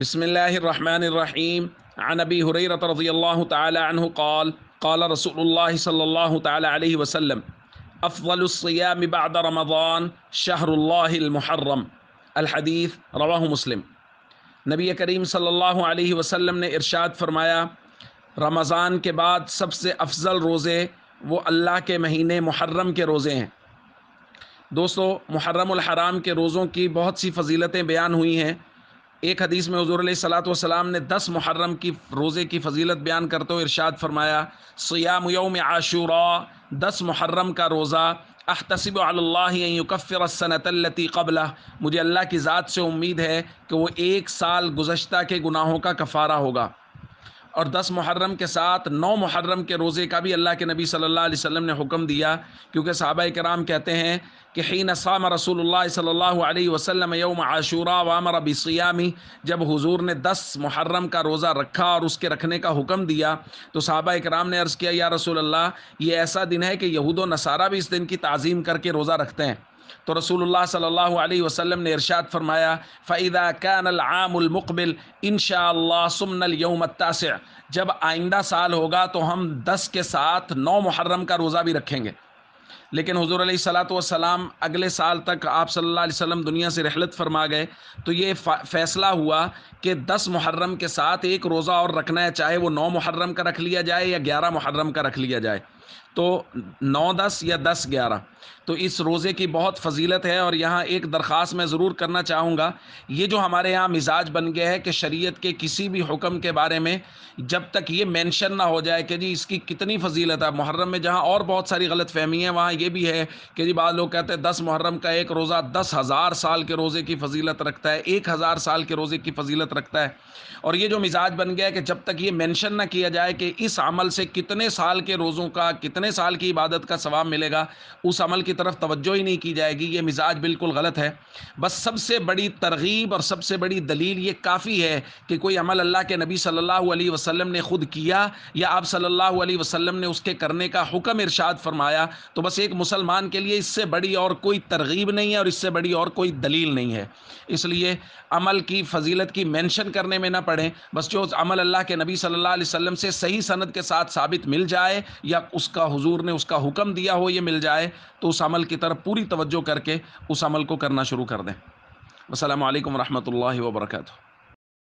بسم الله الرحمن الرحيم عن أبي هريرة رضي الله تعالى عنه قال قال رسول الله صلى الله تعالى عليه وسلم أفضل الصيام بعد رمضان شهر الله المحرم الحديث رواه مسلم۔ نبی کریم صلی اللہ علیہ وسلم نے ارشاد فرمایا، رمضان کے بعد سب سے افضل روزے وہ اللہ کے مہینے محرم کے روزے ہیں۔ دوستو، محرم الحرام کے روزوں کی بہت سی فضیلتیں بیان ہوئی ہیں۔ ایک حدیث میں حضور علیہ الصلوۃ والسلام نے 10 محرم کی روزے کی فضیلت بیان کرتے ہوئے ارشاد فرمایا، صیام یوم عاشوراء، 10 محرم کا روزہ، احتسب علی اللہ ان یکفر السنۃ التی قبلہ، مجھے اللہ کی ذات سے امید ہے کہ وہ 1 سال گزشتہ کے گناہوں کا کفارہ ہوگا۔ اور 10 محرم کے ساتھ 9 محرم کے روزے کا بھی اللہ کے نبی صلی اللہ علیہ وسلم نے حکم دیا، کیونکہ صحابہ کرام کہتے ہیں کہ حین صام رسول اللہ صلی اللہ علیہ وسلم یوم عاشوراء وامر بصیامہ، جب حضور نے 10 محرم کا روزہ رکھا اور اس کے رکھنے کا حکم دیا تو صحابہ کرام نے عرض کیا، یا رسول اللہ، یہ ایسا دن ہے کہ یہود و نصارہ بھی اس دن کی تعظیم کر کے روزہ رکھتے ہیں۔ تو رسول اللہ صلی اللہ علیہ وسلم نے ارشاد فرمایا، فَإِذَا كَانَ الْعَامُ الْمُقْبِلُ إِن شاء اللَّهُ صُمْنَا الْيَوْمَ التَّاسِعَ، جب آئندہ سال ہوگا تو ہم 10 کے ساتھ 9 محرم کا روزہ بھی رکھیں گے۔ لیکن حضور علیہ الصلوۃ والسلام اگلے سال تک آپ صلی اللہ علیہ وسلم دنیا سے رحلت فرما گئے، تو یہ فیصلہ ہوا کہ 10 محرم کے ساتھ ایک روزہ اور رکھنا ہے، چاہے وہ 9 محرم کا رکھ لیا جائے یا 11 محرم کا رکھ لیا جائے، تو 9-10 یا 10-11۔ تو اس روزے کی بہت فضیلت ہے۔ اور یہاں ایک درخواست میں ضرور کرنا چاہوں گا، یہ جو ہمارے یہاں مزاج بن گیا ہے کہ شریعت کے کسی بھی حکم کے بارے میں جب تک یہ مینشن نہ ہو جائے کہ جی اس کی کتنی فضیلت ہے، محرم میں جہاں اور بہت ساری غلط فہمی ہیں وہاں یہ بھی ہے کہ جی بعض لوگ کہتے ہیں 10 محرم کا ایک روزہ 10,000 سال کے روزے کی فضیلت رکھتا ہے، 1,000 سال کے روزے کی فضیلت رکھتا ہے۔ اور یہ جو مزاج بن گیا ہے کہ جب تک یہ مینشن نہ کیا جائے کہ اس عمل سے کتنے سال کے روزوں کا، کتنے سال کی عبادت کا ثواب ملے گا، اس عمل کی طرف توجہ ہی نہیں کی جائے گی، یہ مزاج بالکل غلط ہے۔ بس سب سے بڑی ترغیب اور سب سے بڑی دلیل یہ کافی ہے کہ کوئی عمل اللہ کے نبی صلی اللہ علیہ وسلم نے خود کیا یا آپ صلی اللہ علیہ وسلم نے اس کے کرنے کا حکم ارشاد فرمایا، تو بس ایک مسلمان کے لیے اس سے بڑی اور کوئی ترغیب نہیں ہے اور اس سے بڑی اور کوئی دلیل نہیں ہے۔ اس لیے عمل کی فضیلت کی مینشن کرنے میں نہ پڑیں، بس جو عمل اللہ کے نبی صلی اللہ علیہ وسلم سے صحیح سند کے ساتھ ثابت مل جائے یا اس کا حضور نے اس کا حکم دیا ہو یہ مل جائے، تو اس عمل کی طرف پوری توجہ کر کے اس عمل کو کرنا شروع کر دیں۔ السلام علیکم ورحمۃ اللہ وبرکاتہ۔